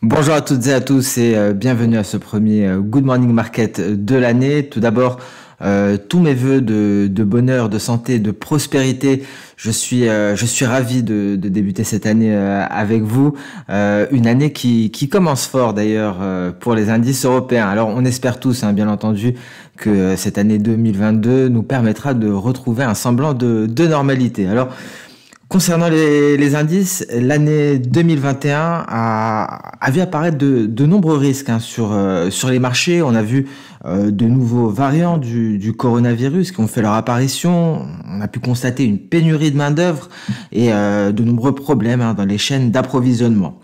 Bonjour à toutes et à tous et bienvenue à ce premier Good Morning Market de l'année. Tout d'abord, tous mes vœux de bonheur, de santé, de prospérité. Je suis ravi de débuter cette année avec vous. Une année qui commence fort d'ailleurs pour les indices européens. Alors on espère tous, hein, bien entendu, que cette année 2022 nous permettra de retrouver un semblant de normalité. Alors, concernant les indices, l'année 2021 a vu apparaître de nombreux risques, hein, sur les marchés. On a vu de nouveaux variants du coronavirus qui ont fait leur apparition. On a pu constater une pénurie de main-d'œuvre et de nombreux problèmes, hein, dans les chaînes d'approvisionnement.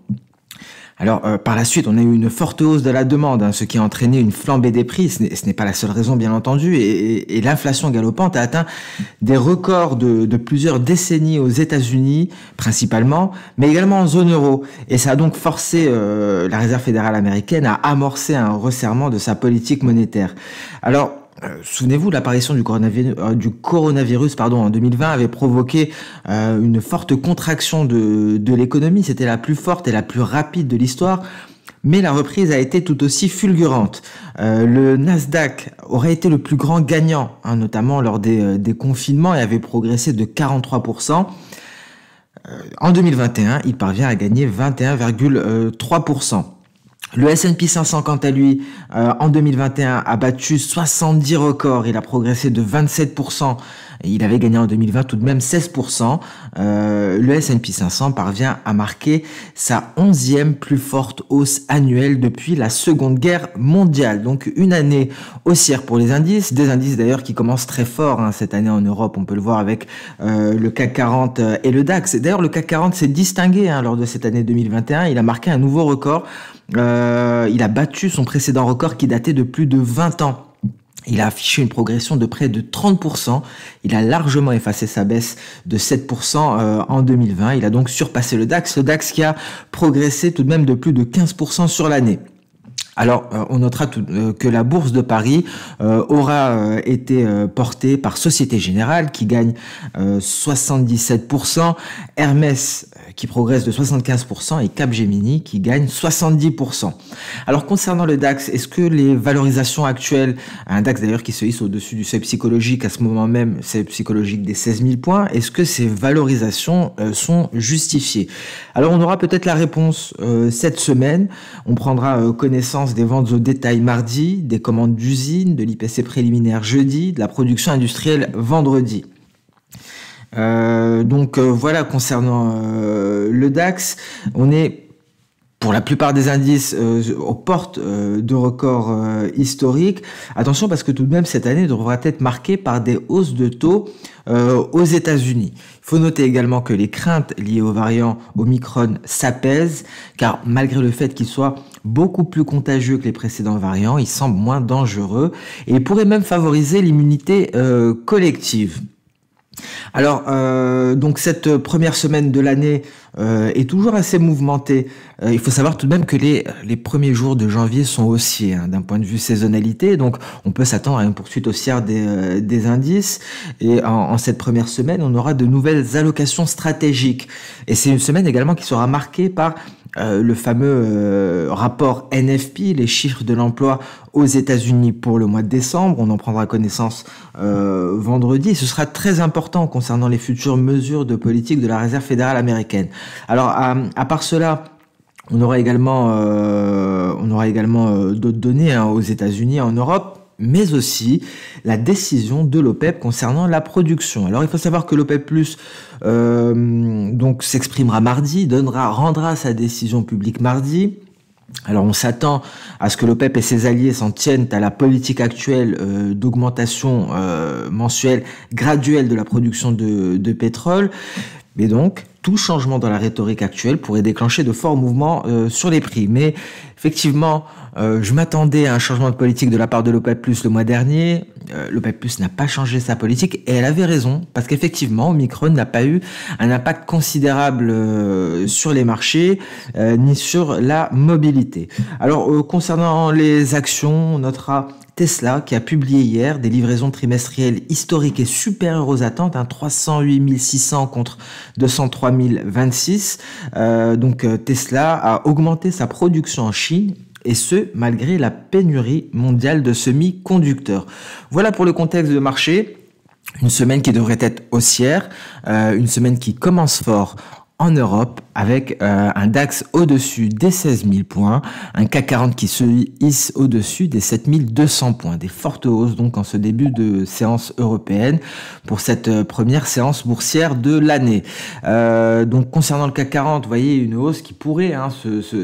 Alors, par la suite, on a eu une forte hausse de la demande, hein, ce qui a entraîné une flambée des prix. Ce n'est pas la seule raison, bien entendu, et l'inflation galopante a atteint des records de plusieurs décennies aux États-Unis, principalement, mais également en zone euro. Et ça a donc forcé la Réserve fédérale américaine à amorcer un resserrement de sa politique monétaire. Alors, souvenez-vous, l'apparition du coronavirus en 2020 avait provoqué une forte contraction de l'économie. C'était la plus forte et la plus rapide de l'histoire. Mais la reprise a été tout aussi fulgurante. Le Nasdaq aurait été le plus grand gagnant, hein, notamment lors des confinements, et avait progressé de 43%. En 2021, il parvient à gagner 21,3%. Le S&P 500, quant à lui, en 2021, a battu 70 records. Il a progressé de 27%. Il avait gagné en 2020 tout de même 16%. Le S&P 500 parvient à marquer sa 11e plus forte hausse annuelle depuis la Seconde Guerre mondiale. Donc une année haussière pour les indices. Des indices d'ailleurs qui commencent très fort, hein, cette année en Europe. On peut le voir avec le CAC 40 et le DAX. D'ailleurs, le CAC 40 s'est distingué, hein, lors de cette année 2021. Il a marqué un nouveau record. Il a battu son précédent record qui datait de plus de 20 ans. Il a affiché une progression de près de 30%. Il a largement effacé sa baisse de 7% en 2020. Il a donc surpassé le DAX qui a progressé tout de même de plus de 15% sur l'année. Alors, on notera que la bourse de Paris aura été portée par Société Générale qui gagne 77%, Hermès qui progresse de 75% et Capgemini qui gagne 70%. Alors, concernant le DAX, est-ce que les valorisations actuelles, un DAX d'ailleurs qui se hisse au-dessus du seuil psychologique à ce moment même, seuil psychologique des 16 000 points, est-ce que ces valorisations sont justifiées? Alors, on aura peut-être la réponse cette semaine. On prendra connaissance des ventes au détail mardi, des commandes d'usines, de l'IPC préliminaire jeudi, de la production industrielle vendredi. Voilà, concernant le DAX, on est pour la plupart des indices aux portes de records historiques. Attention, parce que tout de même cette année devra être marquée par des hausses de taux aux États-Unis. Il faut noter également que les craintes liées aux variants Omicron s'apaisent, car malgré le fait qu'ils soient beaucoup plus contagieux que les précédents variants, ils semblent moins dangereux et pourraient même favoriser l'immunité collective. Alors, donc cette première semaine de l'année est toujours assez mouvementée. Il faut savoir tout de même que les premiers jours de janvier sont haussiers, hein, d'un point de vue saisonnalité. Donc, on peut s'attendre à une poursuite haussière des indices. Et en cette première semaine, on aura de nouvelles allocations stratégiques. Et c'est une semaine également qui sera marquée par le fameux rapport NFP, les chiffres de l'emploi aux États-Unis pour le mois de décembre. On en prendra connaissance vendredi. Et ce sera très important concernant les futures mesures de politique de la Réserve fédérale américaine. Alors, à part cela, on aura également d'autres données, hein, aux États-Unis, en Europe, mais aussi la décision de l'OPEP concernant la production. Alors, il faut savoir que l'OPEP+, donc s'exprimera mardi, rendra sa décision publique mardi. Alors, on s'attend à ce que l'OPEP et ses alliés s'en tiennent à la politique actuelle d'augmentation mensuelle graduelle de la production de pétrole. Mais donc, tout changement dans la rhétorique actuelle pourrait déclencher de forts mouvements sur les prix. Mais effectivement, je m'attendais à un changement de politique de la part de l'OPEP+ le mois dernier. L'OPEP+ n'a pas changé sa politique et elle avait raison, parce qu'effectivement, Omicron n'a pas eu un impact considérable sur les marchés ni sur la mobilité. Alors, concernant les actions, on notera Tesla qui a publié hier des livraisons trimestrielles historiques et supérieures aux attentes, 308 600 contre 203 026. Tesla a augmenté sa production en Chine, et ce, malgré la pénurie mondiale de semi-conducteurs. Voilà pour le contexte de marché. Une semaine qui devrait être haussière, une semaine qui commence fort en Europe avec un DAX au-dessus des 16 000 points, un CAC 40 qui se hisse au-dessus des 7 200 points. Des fortes hausses donc en ce début de séance européenne pour cette première séance boursière de l'année. Donc concernant le CAC 40, vous voyez une hausse qui pourrait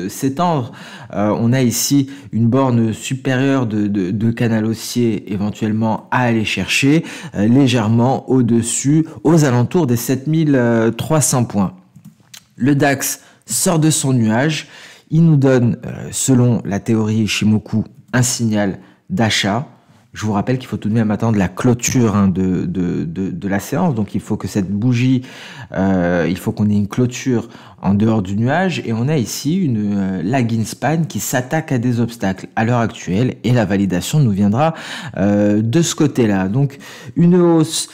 s'étendre. On a ici une borne supérieure de canal haussier éventuellement à aller chercher légèrement au-dessus, aux alentours des 7 300 points. Le DAX sort de son nuage, il nous donne, selon la théorie Ishimoku, un signal d'achat. Je vous rappelle qu'il faut tout de même attendre la clôture de la séance, donc il faut que cette bougie, il faut qu'on ait une clôture en dehors du nuage, et on a ici une lagging span qui s'attaque à des obstacles à l'heure actuelle, et la validation nous viendra de ce côté-là. Donc une hausse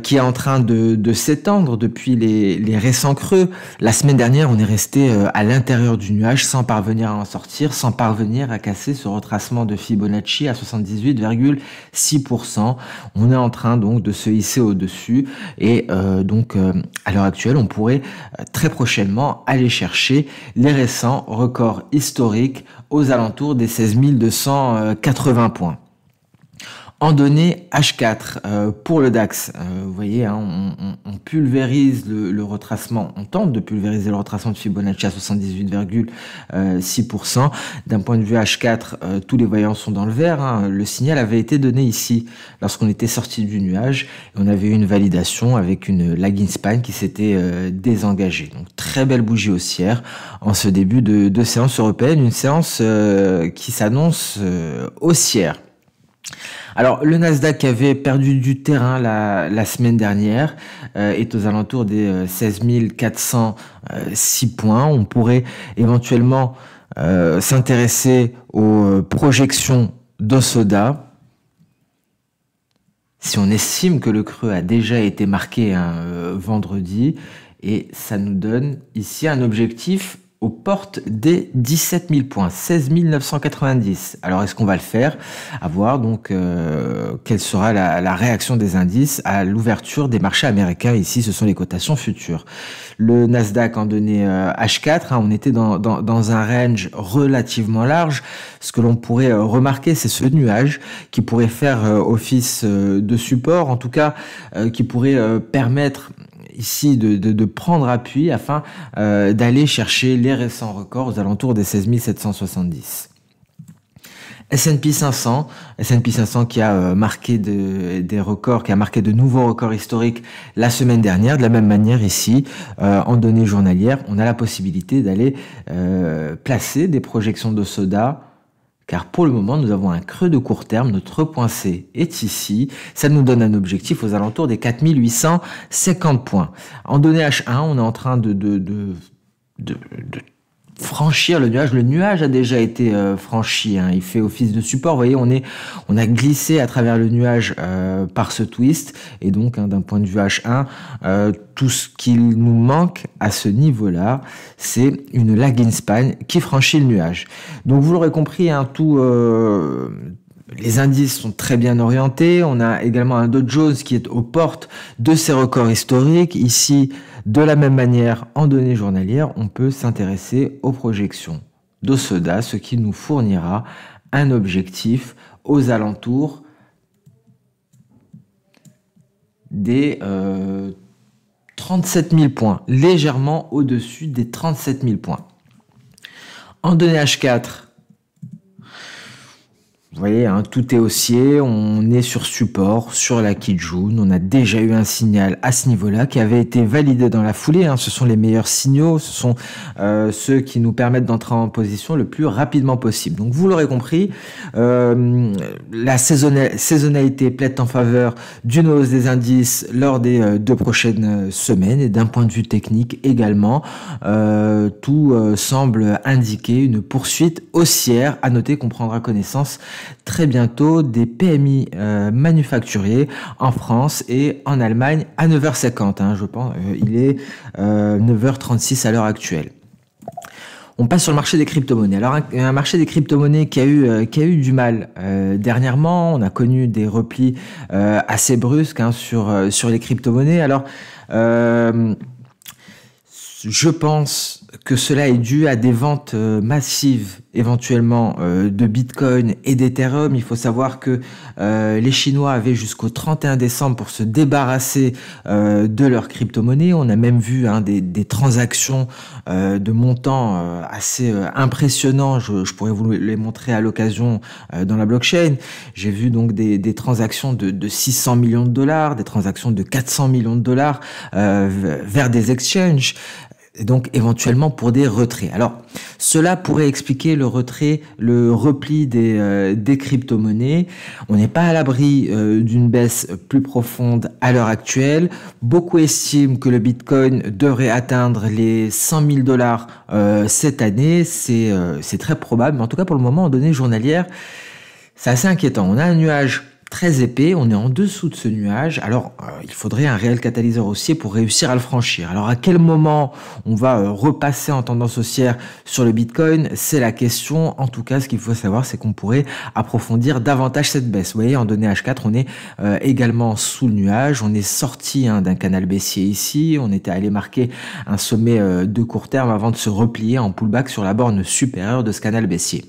qui est en train de s'étendre depuis les récents creux. La semaine dernière, on est resté à l'intérieur du nuage sans parvenir à en sortir, sans parvenir à casser ce retracement de Fibonacci à 78,6%. On est en train donc de se hisser au-dessus et à l'heure actuelle, on pourrait très prochainement aller chercher les récents records historiques aux alentours des 16 280 points. En données H4 pour le DAX, vous voyez, on pulvérise le retracement, on tente de pulvériser le retracement de Fibonacci à 78,6%. D'un point de vue H4, tous les voyants sont dans le vert. Le signal avait été donné ici lorsqu'on était sorti du nuage. Et on avait eu une validation avec une lagging span qui s'était désengagée. Donc très belle bougie haussière en ce début de séance européenne, une séance qui s'annonce haussière. Alors, le Nasdaq avait perdu du terrain la semaine dernière, est aux alentours des 16 406 points. On pourrait éventuellement s'intéresser aux projections d'Osoda. Si on estime que le creux a déjà été marqué vendredi, et ça nous donne ici un objectif aux portes des 17 000 points, 16 990. Alors, est-ce qu'on va le faire? À voir donc quelle sera la réaction des indices à l'ouverture des marchés américains. Ici, ce sont les cotations futures. Le Nasdaq en données H4, on était dans un range relativement large. Ce que l'on pourrait remarquer, c'est ce nuage qui pourrait faire office de support, en tout cas qui pourrait permettre ici de prendre appui afin d'aller chercher les récents records aux alentours des 16 770. S&P 500 qui a marqué des records, qui a marqué de nouveaux records historiques la semaine dernière. De la même manière ici, en données journalières, on a la possibilité d'aller placer des projections de Soda. Car pour le moment, nous avons un creux de court terme. Notre point C est ici. Ça nous donne un objectif aux alentours des 4 850 points. En données H1, on est en train de franchir le nuage. Le nuage a déjà été franchi. Il fait office de support. Vous voyez, on a glissé à travers le nuage par ce twist. Et donc, d'un point de vue H1, tout ce qu'il nous manque à ce niveau-là, c'est une lagging span qui franchit le nuage. Donc, vous l'aurez compris, les indices sont très bien orientés. On a également un Dow Jones qui est aux portes de ses records historiques. Ici, de la même manière, en données journalières, on peut s'intéresser aux projections d'Osoda, ce qui nous fournira un objectif aux alentours des 37 000 points, légèrement au-dessus des 37 000 points. En données H4, vous voyez, tout est haussier, on est sur support, sur la Kijun. On a déjà eu un signal à ce niveau-là qui avait été validé dans la foulée. Ce sont les meilleurs signaux, ce sont ceux qui nous permettent d'entrer en position le plus rapidement possible. Donc vous l'aurez compris, la saisonnalité plaide en faveur d'une hausse des indices lors des 2 prochaines semaines, et d'un point de vue technique également, tout semble indiquer une poursuite haussière. À noter qu'on prendra connaissance très bientôt des PMI manufacturiers en France et en Allemagne à 9h50. Je pense, il est 9h36 à l'heure actuelle. On passe sur le marché des crypto-monnaies. Alors un marché des crypto-monnaies qui a eu du mal dernièrement. On a connu des replis assez brusques sur les crypto-monnaies. Alors je pense que cela est dû à des ventes massives éventuellement de Bitcoin et d'Ethereum. Il faut savoir que les Chinois avaient jusqu'au 31 décembre pour se débarrasser de leurs crypto-monnaies. On a même vu des transactions de montants assez impressionnants. Je pourrais vous les montrer à l'occasion dans la blockchain. J'ai vu donc des transactions de 600 millions de dollars, des transactions de 400 millions de dollars vers des exchanges. Et donc éventuellement pour des retraits. Alors cela pourrait expliquer le repli des crypto-monnaies. On n'est pas à l'abri d'une baisse plus profonde à l'heure actuelle. Beaucoup estiment que le Bitcoin devrait atteindre les 100 000 dollars cette année. C'est très probable, mais en tout cas pour le moment en données journalières, c'est assez inquiétant. On a un nuage très épais, on est en dessous de ce nuage. Alors il faudrait un réel catalyseur haussier pour réussir à le franchir. Alors à quel moment on va repasser en tendance haussière sur le Bitcoin, c'est la question. En tout cas, ce qu'il faut savoir, c'est qu'on pourrait approfondir davantage cette baisse. Vous voyez, en données H4, on est également sous le nuage. On est sorti d'un canal baissier ici. On était allé marquer un sommet de court terme avant de se replier en pullback sur la borne supérieure de ce canal baissier.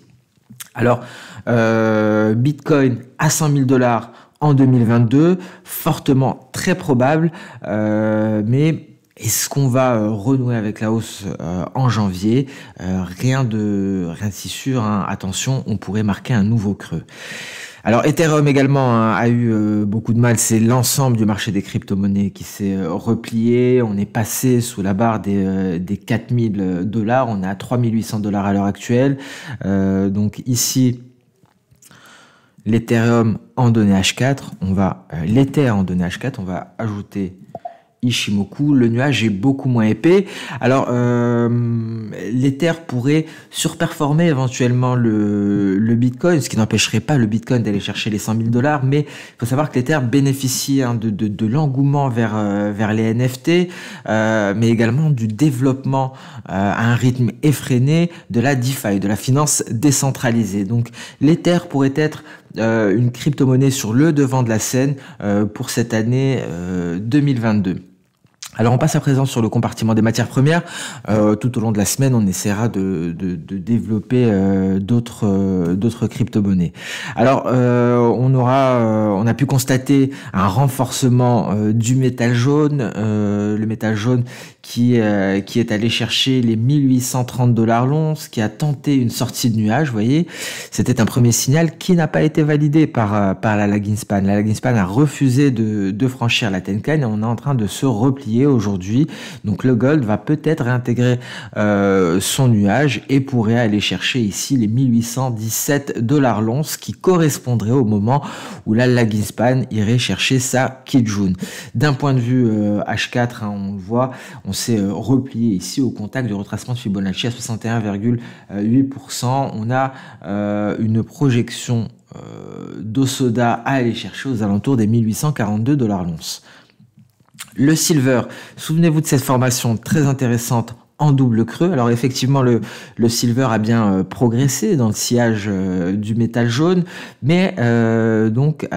Alors, Bitcoin à 100 000 dollars en 2022, fortement très probable, mais est-ce qu'on va renouer avec la hausse en janvier? Rien de si sûr. Attention, on pourrait marquer un nouveau creux. Alors Ethereum également a eu beaucoup de mal, c'est l'ensemble du marché des crypto-monnaies qui s'est replié. On est passé sous la barre des 4000 dollars, on est à 3800 dollars à l'heure actuelle. Donc ici, l'Ethereum en données H4, l'Ether en données H4, on va ajouter Ishimoku, le nuage est beaucoup moins épais. Alors, l'Ether pourrait surperformer éventuellement le Bitcoin, ce qui n'empêcherait pas le Bitcoin d'aller chercher les 100 000 dollars, mais il faut savoir que l'Ether bénéficie de l'engouement vers les NFT, mais également du développement à un rythme effréné de la DeFi, de la finance décentralisée. Donc, l'Ether pourrait être une crypto-monnaie sur le devant de la scène pour cette année 2022. Alors on passe à présent sur le compartiment des matières premières. Tout au long de la semaine, on essaiera de développer d'autres crypto-monnaies. Alors on a pu constater un renforcement du métal jaune, le métal jaune qui est allé chercher les 1830 dollars l'once, qui a tenté une sortie de nuage. Vous voyez, c'était un premier signal qui n'a pas été validé par la lagging span. La lagging span a refusé de franchir la Tenkan et on est en train de se replier aujourd'hui. Donc le gold va peut-être réintégrer son nuage et pourrait aller chercher ici les 1817 dollars l'once, qui correspondrait au moment où la lagging span irait chercher sa Kijun. D'un point de vue H4, on le voit, on s'est replié ici au contact du retracement de Fibonacci à 61,8%. On a une projection d'Osoda à aller chercher aux alentours des 1842 dollars l'once. Le silver, souvenez-vous de cette formation très intéressante en double creux. Alors effectivement, le silver a bien progressé dans le sillage du métal jaune, mais donc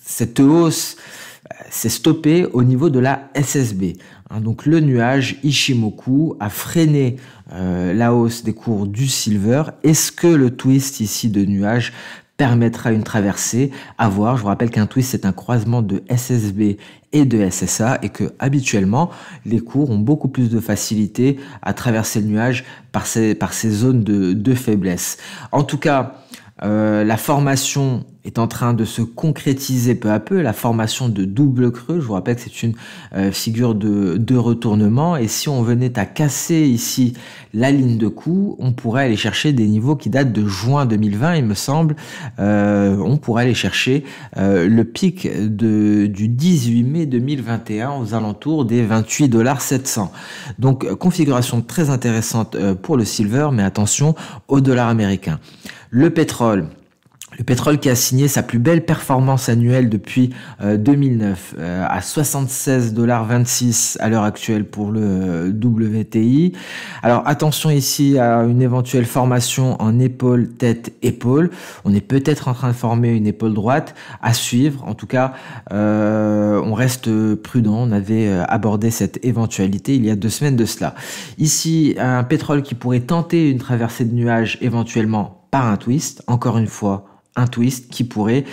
cette hausse s'est stoppée au niveau de la SSB. Donc le nuage Ishimoku a freiné la hausse des cours du silver. Est-ce que le twist ici de nuage permettra une traversée? À voir. Je vous rappelle qu'un twist, c'est un croisement de SSB et de SSA et que habituellement les cours ont beaucoup plus de facilité à traverser le nuage par ces zones de faiblesse. En tout cas, la formation est en train de se concrétiser peu à peu, la formation de double creux. Je vous rappelle que c'est une figure de retournement, et si on venait à casser ici la ligne de coup, on pourrait aller chercher des niveaux qui datent de juin 2020, il me semble. On pourrait aller chercher le pic du 18 mai 2021 aux alentours des 28,700 $. Donc configuration très intéressante pour le silver, mais attention au dollar américain. Le pétrole Le pétrole qui a signé sa plus belle performance annuelle depuis 2009 à 76,26 $ à l'heure actuelle pour le WTI. Alors attention ici à une éventuelle formation en épaule, tête, épaule. On est peut-être en train de former une épaule droite à suivre. En tout cas, on reste prudent. On avait abordé cette éventualité il y a 2 semaines de cela. Ici, un pétrole qui pourrait tenter une traversée de nuages éventuellement par un twist. Encore une fois, un twist qui pourrait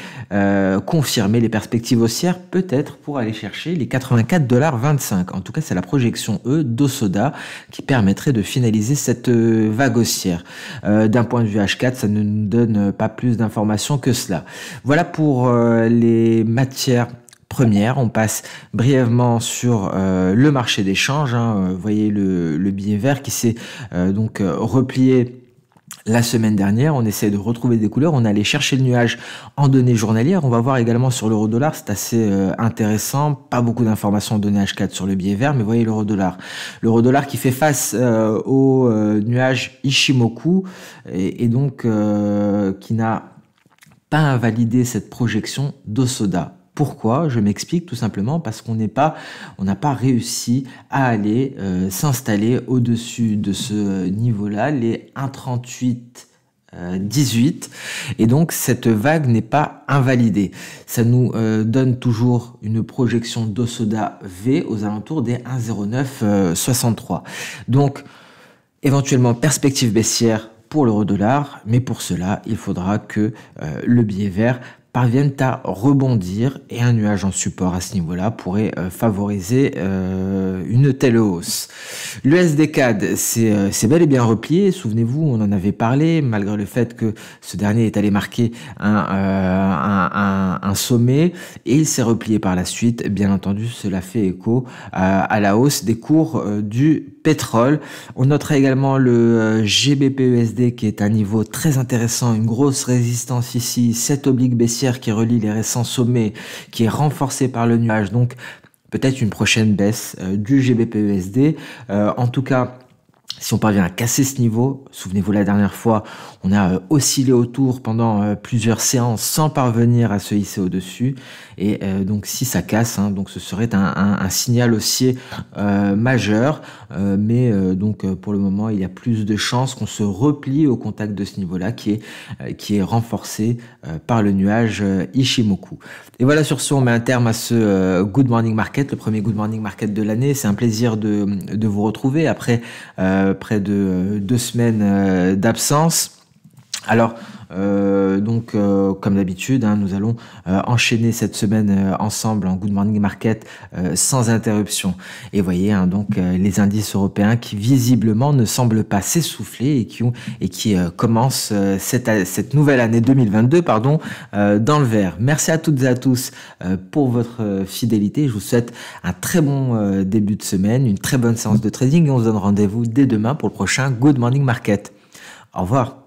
confirmer les perspectives haussières, peut-être pour aller chercher les 84,25 $. En tout cas, c'est la projection d'Osoda qui permettrait de finaliser cette vague haussière. D'un point de vue H4, ça ne nous donne pas plus d'informations que cela. Voilà pour les matières première. On passe brièvement sur le marché des changes. Vous voyez le billet vert qui s'est donc replié la semaine dernière. On essaie de retrouver des couleurs. On allait chercher le nuage en données journalières. On va voir également sur l'euro-dollar. C'est assez intéressant. Pas beaucoup d'informations en données H4 sur le billet vert, mais voyez l'euro-dollar. L'euro-dollar qui fait face au nuage Ishimoku et donc qui n'a pas invalidé cette projection d'Osoda. Pourquoi? Je m'explique tout simplement parce on n'a pas réussi à aller s'installer au-dessus de ce niveau-là, les 1,3818, et donc cette vague n'est pas invalidée. Ça nous donne toujours une projection d'Osoda V aux alentours des 1,0963. Donc éventuellement perspective baissière pour l'euro-dollar, mais pour cela il faudra que le billet vert parviennent à rebondir et un nuage en support à ce niveau-là pourrait favoriser une telle hausse. L'USD CAD c'est bel et bien replié. Souvenez-vous, on en avait parlé, malgré le fait que ce dernier est allé marquer un sommet et il s'est replié par la suite. Bien entendu, cela fait écho à la hausse des cours du pétrole. On notera également le GBP-USD qui est à un niveau très intéressant, une grosse résistance ici, cette oblique baissière qui relie les récents sommets, qui est renforcée par le nuage, donc peut-être une prochaine baisse du GBP-USD. En tout cas, si on parvient à casser ce niveau, souvenez-vous la dernière fois, on a oscillé autour pendant plusieurs séances sans parvenir à se hisser au-dessus. Et donc si ça casse, donc ce serait un signal haussier majeur. Mais donc pour le moment, il y a plus de chances qu'on se replie au contact de ce niveau-là qui est renforcé par le nuage Ishimoku. Et voilà, sur ce, on met un terme à ce Good Morning Market, le premier Good Morning Market de l'année. C'est un plaisir de vous retrouver après près de 2 semaines d'absence. Alors, comme d'habitude, nous allons enchaîner cette semaine ensemble en Good Morning Market sans interruption. Et voyez, donc les indices européens qui visiblement ne semblent pas s'essouffler et qui commencent cette nouvelle année 2022 dans le vert. Merci à toutes et à tous pour votre fidélité. Je vous souhaite un très bon début de semaine, une très bonne séance de trading et on se donne rendez-vous dès demain pour le prochain Good Morning Market. Au revoir.